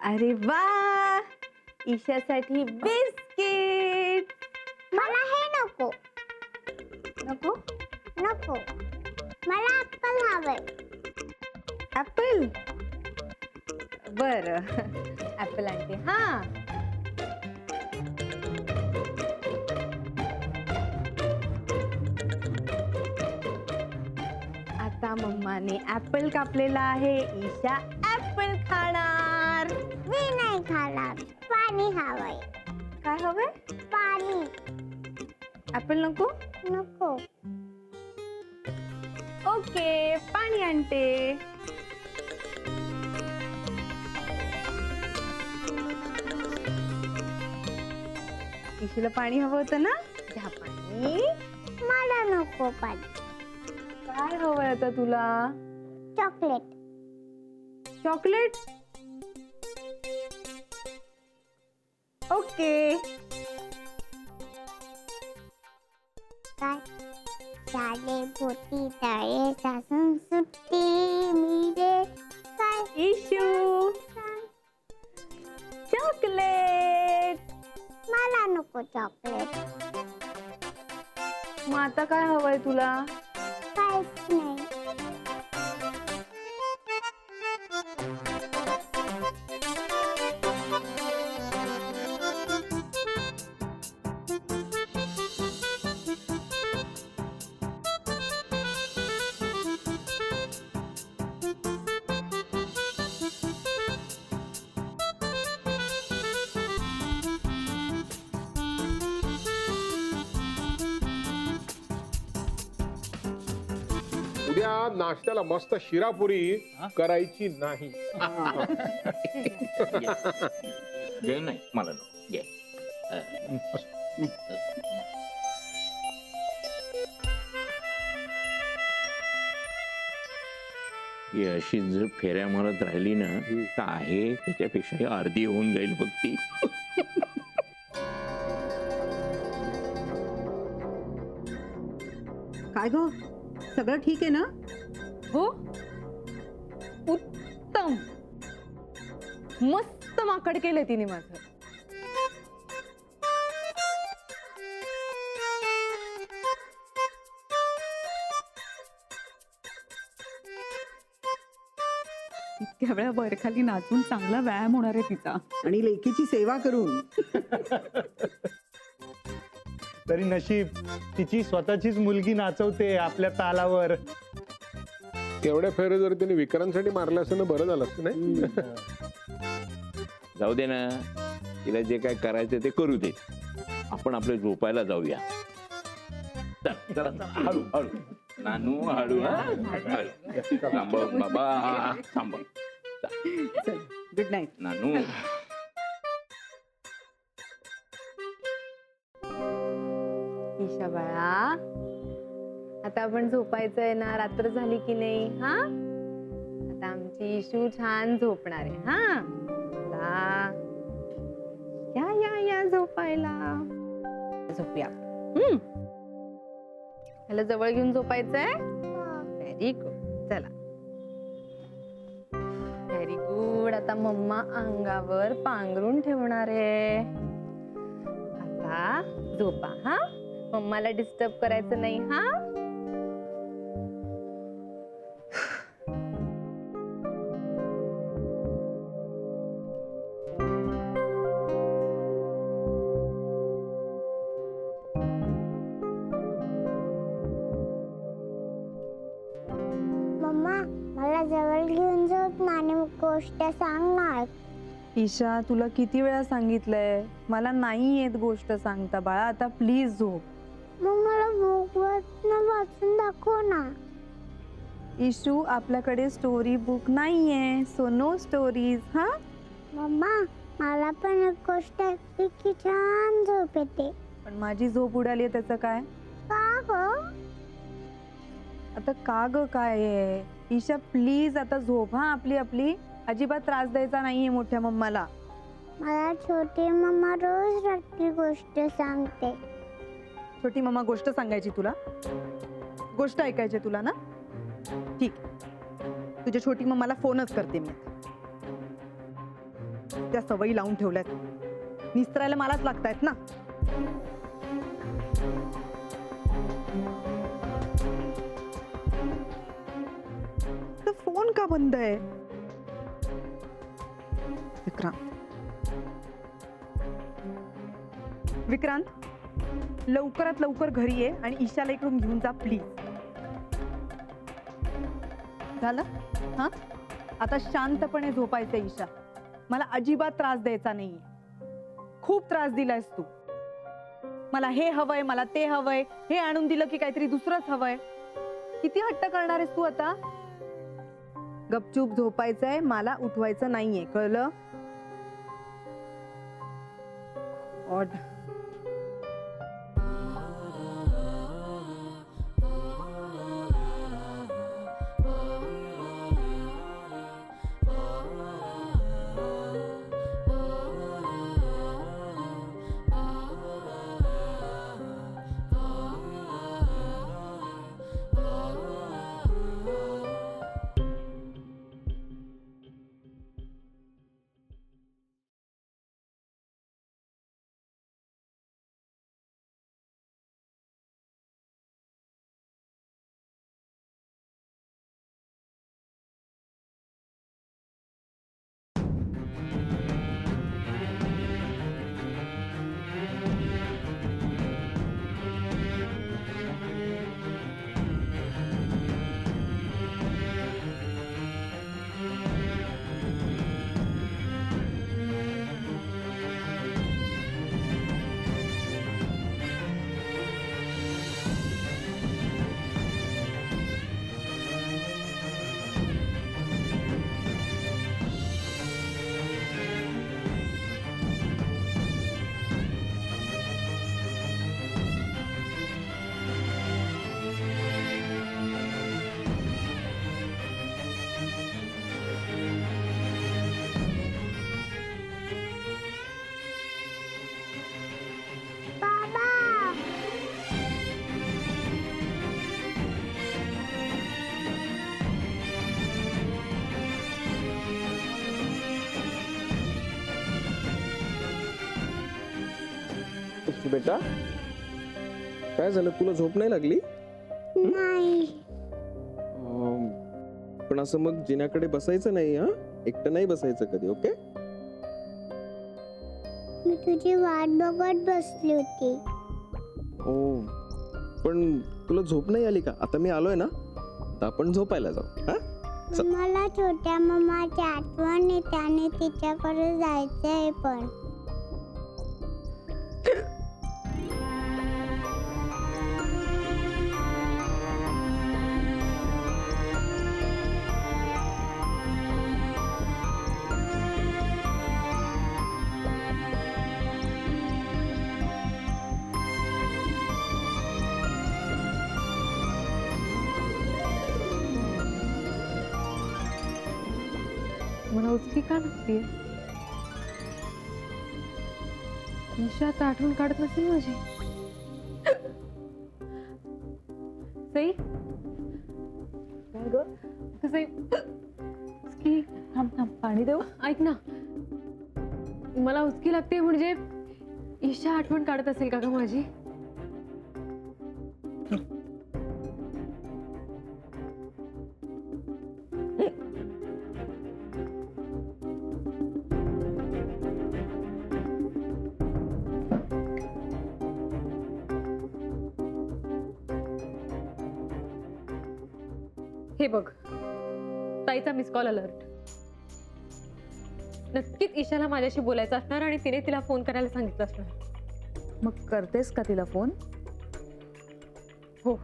अरे वा, ईशासाठी बिस्किट. मला हे नको. नको? नको, मला ऍपल हवंय. ऍपल? बर, ऍपल आणते. हा, आता मम्माने ऍपल कापलेला आहे. ईशा ऍपल खाणार. मी नाही खाणार, पाणी हवंय. काय हवंय? पाणी. ऍपल नको? नको. ओके, पाणी आणते. ईशूला पाणी हवं होतं ना? घ्या पाणी. मला नको पाणी. काय हवंय आता तुला? चॉकलेट. चॉकलेट? ओके. काय? शाळे पोती तळे सासून सुट्टी मिळे. काय? ईशू, चॉकलेट. मला नको चॉकलेट. मग आता काय हवंय तुला? काहीच नाही. उद्या नाश्त्याला मस्त शिरापुरी करायची नाही. घे नाही, मला नको. घे. ही अशी जर फेऱ्या मारत राहिली ना तर आहे त्याच्यापेक्षाही अर्धी होऊन जाईल बघ ती. काय गो, सगळं ठीक आहे ना? हो, उत्तम. मस्त माकड केलंय तिने माझं. इतक्या वेळा वरखाली नाचून चांगला व्यायाम होणार आहे तिचा. आणि लेकीची सेवा करून. तरी नशीब तिची स्वतःचीच मुलगी नाचवते आपल्या तालावर. तेवढ्या फेऱ्या जर तिने विक्रांसाठी मारल्या असतं ना बरं झालं असतं नाही. जाऊ दे ना, तिला जे काय करायचं ते करू दे. आपण आपल्या झोपायला जाऊया. चल, चला, चला, हळू हळू नानू, हळू. सांभाळ बाबा, सांभाळ. चल, गुड नाईट. नानू. ईशा बाळा, आता आपण झोपायचंय ना, रात्र झाली की नाही? हा, आता आमची ईशू छान झोपणार आहे. हा, ला. या या या झोपायला. झोपूया. ह्याला जवळ घेऊन झोपायचंय. Very good. चला, व्हेरी गुड. आता मम्मा अंगावर पांघरून ठेवणार आहे. आता झोपा. हा, मम्माला डिस्टर्ब करायचं नाही. हा, मम्मा, मला जवळ घेऊन झोप ना आणि गोष्ट सांग ना. ईशा, तुला किती वेळा सांगितलंय, मला नाही येत गोष्ट सांगता बाळा. आता प्लीज झोप. मग मला बुक वाचून दाखव ना. इशू, आपल्याकडे स्टोरी बुक नाहीये, सो नो स्टोरीज. हा, मम्मा, मला पण एक गोष्ट ऐकली की छान झोप येते. पण माझी झोप उडाली, त्याचं काय? का ग? आता का ग काय आहे? ईशा प्लीज आता झोप. हा, आपली आपली. अजिबात त्रास द्यायचा नाहीये मोठ्या मम्माला. मला छोटी मम्मा रोज रात्री गोष्ट सांगते. छोटी मम्मा गोष्ट सांगायची तुला? गोष्ट ऐकायची तुला ना? ठीक, तुझ्या छोटी मम्माला फोनच करते मी. नुसत्या सवयी लावून ठेवल्यात. निस्त्रायला मलाच लागतायत ना. तर फोन का बंद आहे? विक्रांत, लवकरात लवकर घरी ये आणि ईशाला इकडून घेऊन जा प्लीज. झालं? हा, आता शांतपणे झोपायचं ईशा. मला अजिबात त्रास द्यायचा नाहीये. खूप त्रास दिलायस तू. मला हे हवंय, मला ते हवंय, हे आणून दिलं की काहीतरी दुसरंच हवंय. किती हट्ट करणार आहेस तू आता? गपचूप झोपायचंय, मला उठवायचं नाहीये, कळलं? ऑड. बेटा काय झालं, तुला झोप नाही लागली? नाही. पण असं मग जिन्याकडे बसायचं नाही, हा एकटं नाही बसायचं कधी, ओके? मी तुझी वाट बघत बसली होती. हो, पण तुला झोप नाही आली का? आता मी आलोय ना, आता आपण झोपायला जाऊ. हा, मला छोट्या मम्माची आठवण येते आणि तिच्याकडे जायचंय पण. मला उचकी का लागते? ईशा आता आठवण काढत नसेल माझी. सई, सई, उचकी. थांब थांब, पाणी देऊ. ऐक ना, मला उचकी लागते म्हणजे ईशा आठवण काढत असेल का ग माझी? हे बघ, ताईचा मिस कॉल अलर्ट. नक्कीच ईशाला माझ्याशी बोलायचं असणार आणि तिने तिला फोन करायला सांगितलं असणार. मग करतेस का तिला फोन? हो.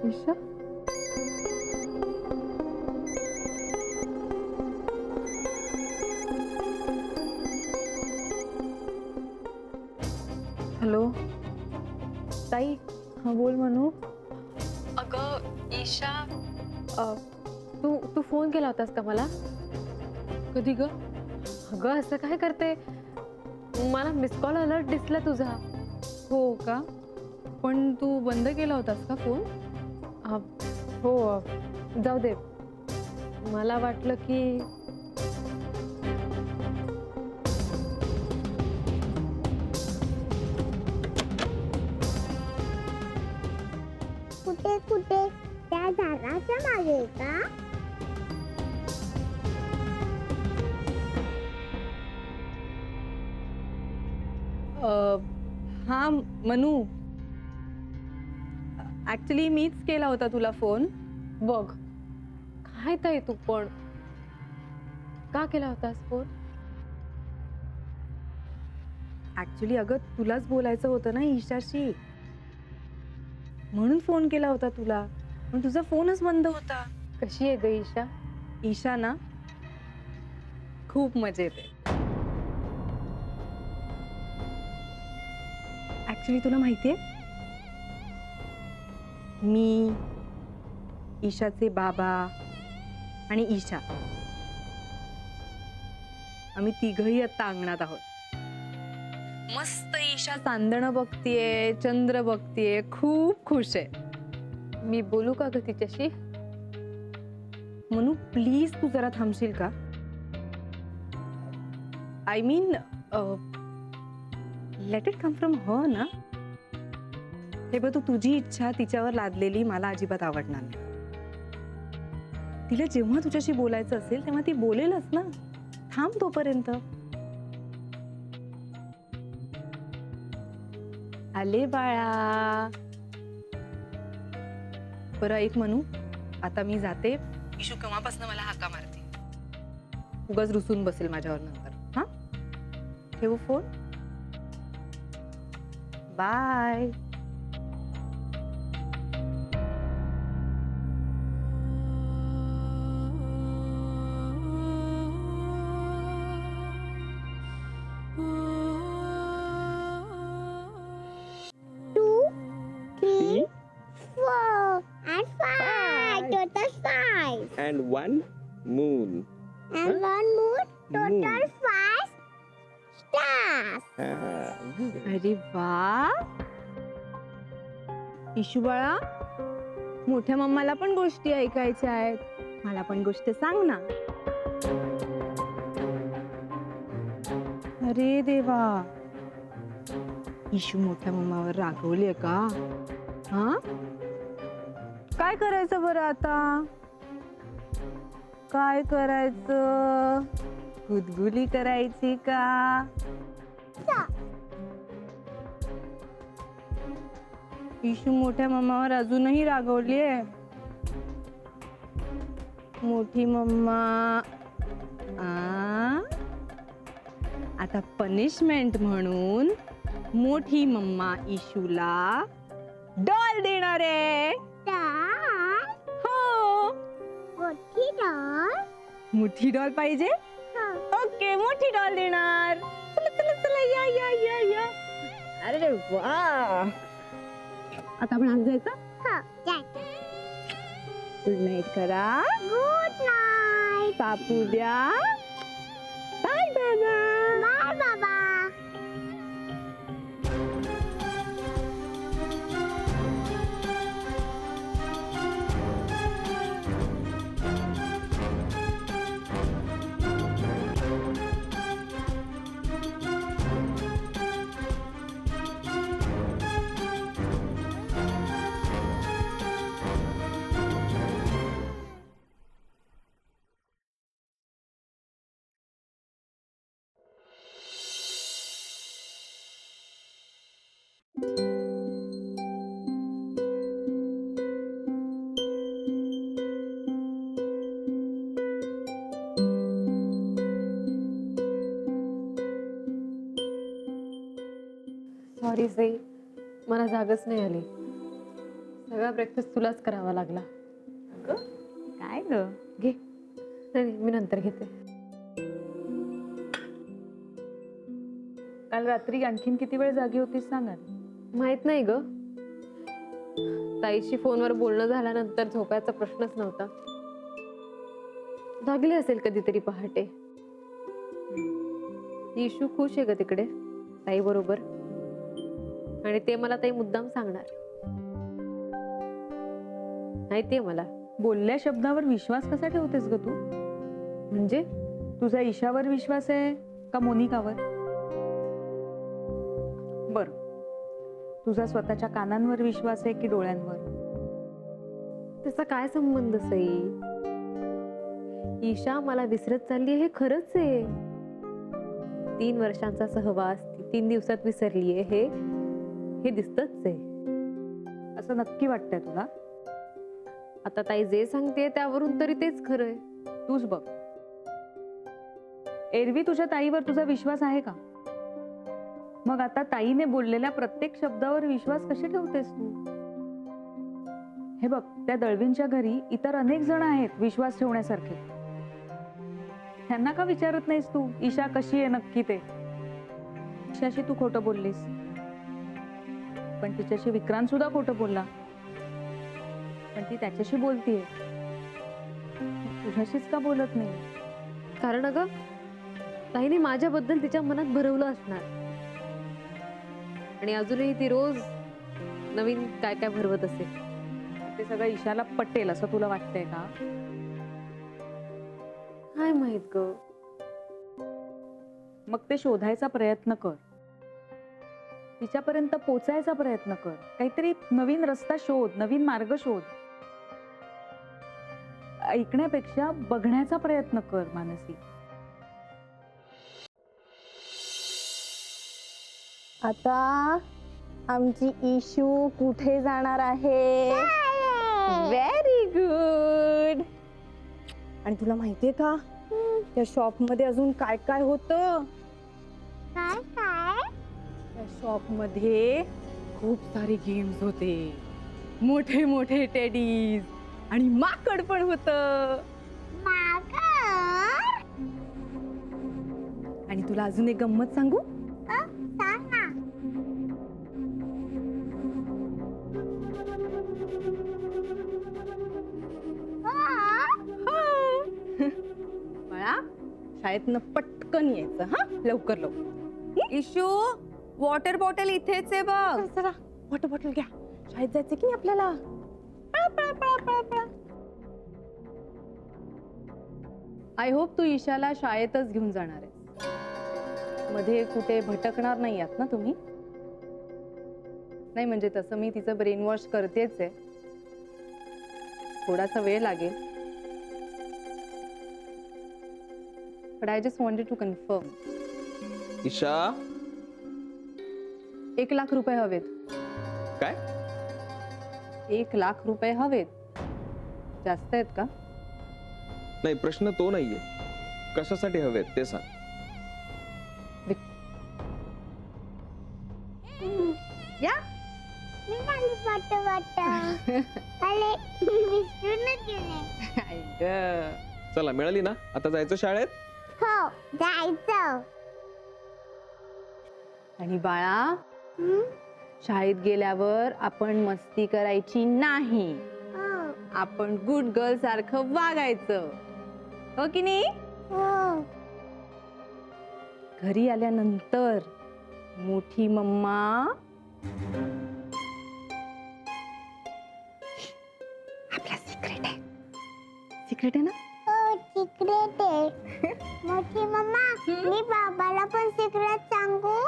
ईशा, हॅलो ताई. हा बोल मनू. ईशा तू तू फोन केला होतास का मला? कधी ग? अगं असं काय करते? मला मिस कॉल अलर्ट दिसला तुझा. हो का? पण तू बंद केला होतास का फोन? हो जाऊ दे. मला वाटलं की कुठे कुठे त्या झाडाच्या मागे का? हा मनू, ऍक्च्युली मीच केला होता तुला फोन. बघ काय ताई तू पण का केला होतास फोन? ऍक्च्युली अगं तुलाच बोलायचं होतं ना ईशाशी, म्हणून फोन केला होता तुला, पण तुझा फोनच बंद होता. कशी आहे ग ईशा? ईशा ना खूप मजेत आहे. ऍक्च्युली तुला माहितीये, मी, ईशाचे बाबा आणि ईशा आम्ही तिघही आता अंगणात आहोत. मस्त ईशा चांदणं बघतीये, चंद्र बघतीये, खूप खुश आहे. मी बोलू का ग तिच्याशी? मनू प्लीज तू जरा थांबशील का? I mean let it come from her ना. हे बघ, तू तुझी इच्छा तिच्यावर लादलेली मला अजिबात आवडणार नाही. तिला जेव्हा तुझ्याशी बोलायचं असेल तेव्हा ती बोलेलच ना. थांब तोपर्यंत. आले बाळा. बरं ऐक मनू, आता मी जाते. इशू केव्हापासून मला हाका मारते, उगाच रुसून बसेल माझ्यावर नंतर. हा ठेवू phone. Bye. Three, four, and five. Total five. And one moon. And one more. Total Moon. five stars. अरे वा. इशू बाळा, मोठ्या मम्माला पण गोष्टी ऐकायच्या आहेत. मला पण गोष्ट सांग ना. अरे देवा, इशू मोठ्या मम्मावर रागवलीये का? हा, काय करायचं बरं आता? काय करायचं? गुदगुली करायची का? इशू मोठ्या मम्मावर अजूनही रागवलीये. मोठी मम्मा आता पनिशमेंट म्हणून मोठी मम्मा इशूला डॉल देणार आहे. Doll. हो, मोठी doll. मोठी डॉल पाहिजे. हा. ओके, मोठी डॉल देणार. चला चला चला, या या या या. अरे वा. आता आपण आज जायचं. हो, जाय. गुड नाईट करा. Good night. तापू द्या. बाय बाबा. Bye, Baba. सॉरी सई, मला जागच नाही आली. सगळा ब्रेकफास्ट तुलाच करावा लागला. काय ग? घे. नाही मी नंतर घेते. काल रात्री आणखीन किती वेळ जागी होतीस सांगा. माहित नाही ग, ताईशी फोनवर बोलणं झाल्यानंतर झोपायचा प्रश्नच नव्हता. जागली असेल कधीतरी पहाटे. इशू खुश आहे ग तिकडे ताई बरोबर, आणि ते मला ताई मुद्दाम सांगणार. माहितीये मला. बोलल्या शब्दावर विश्वास कसा ठेवतेस ग तू? म्हणजे तुझा ईशावर विश्वास आहे का मोनिकावर? बर, तुझा स्वतःच्या कानांवर विश्वास आहे की डोळ्यांवर? त्याचा काय संबंध सई? ईशा मला विसरत चालली हे खरंच आहे. 3 वर्षांचा सहवास ती 3 दिवसात विसरलीये हे दिसतच आहे. असं नक्की वाटतंय तुला? आता ताई जे सांगते त्यावरून तरी तेच खरंय. तूच बघ, एरवी तुझ्या ताईवर तुझा विश्वास आहे का? मग आता ताईने बोललेल्या प्रत्येक शब्दावर विश्वास कसे ठेवतेस तू? हे बघ, त्या दळवींच्या घरी इतर अनेक जण आहेत विश्वास ठेवण्यासारखे. त्यांना का विचारत नाहीस तू ईशा कशी आहे नक्की ते? ईशाशी तू खोटं बोललीस, पण तिच्याशी विक्रांत सुद्धा खोटं बोलला. पण ती त्याच्याशी बोलतीये, तुझ्याशीच का बोलत नाही? कारण अगं ताईने माझ्याबद्दल तिच्या मनात भरवलं असणार, आणि अजूनही ती रोज नवीन काय काय भरवत असेल. ते सगळं ईशाला पटेल असं तुला वाटतंय का? काय माहित ग. मग ते शोधायचा प्रयत्न कर, तिच्यापर्यंत पोचायचा प्रयत्न कर, काहीतरी नवीन रस्ता शोध, नवीन मार्ग शोध. ऐकण्यापेक्षा बघण्याचा प्रयत्न कर मानसी. आता आमची इशू कुठे जाणार आहे? Very good. आणि तुला माहितीये का त्या शॉप मध्ये अजून काय काय होतं? काय काय? त्या शॉप मध्ये खूप सारे गेम्स होते, मोठे मोठे टेडीज, आणि माकड पण होतं. माकड? आणि तुला अजून एक गंमत सांगू? सांग ना. बाळा, शाळेतनं पटकन यायचं हा, लवकर लवकर. इशू, वॉटर बॉटल इथेच आहे बघ. चला वॉटर बॉटल घ्या, शाळेत जायचं की नाही आपल्याला. पळा पळा पळा पळा पळा. आय होप तू ईशाला शाळेतच घेऊन जाणार आहे. मध्ये कुठे भटकणार नाही आहात ना तुम्ही? नाही म्हणजे तसं मी तिचं ब्रेन वॉश करतेच आहे, थोडासा वेळ लागेल. But I just wanted to confirm. Isha, 1 lakh रुपये हवेत. काय? 1 लाख रुपये हवेत. जास्त आहेत का? नाही, प्रश्न तो नाहीये. कशासाठी हवेत ते सांग. या निघाली पट. अरे विसरूनच गेले. आई गं. चला, मिळाली ना? आता जायचं शाळेत? हो, जायचं. आणि बाळा, हं? शाळेत गेल्यावर आपण मस्ती करायची नाही. हो. आपण गुड गर्ल सारखं वागायचं, हो की नाही? हो. घरी आल्यानंतर मोठी मम्मा आपला सिक्रेट आहे. सिक्रेट आहे ना? हो, सिक्रेट आहे. मोठी मम्मा, मी बाबाला पण सिक्रेट सांगू?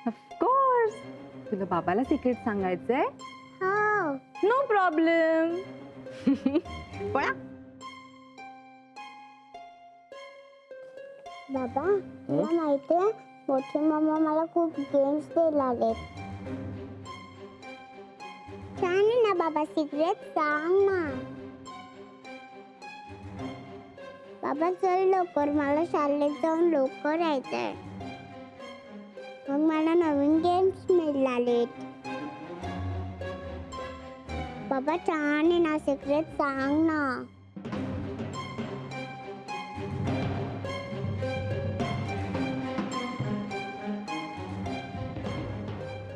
ऑफकोर्स. तुला बाबाला सिक्रेट सांगायचंय? हो. No problem. पळा. बाबा, तुला माहितीये मोठी मम्मा मला खूप गेम्स द्यायला आलेत. छान आहे ना बाबा, सिक्रेट सांग ना. बाबा चल लवकर, मला शाळेत जाऊन लवकर यायचंय. मग मला नवीन गेम्स मिळालेत. बाबा छान आहे ना, सिक्रेट सांग ना.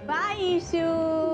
बाय. इशू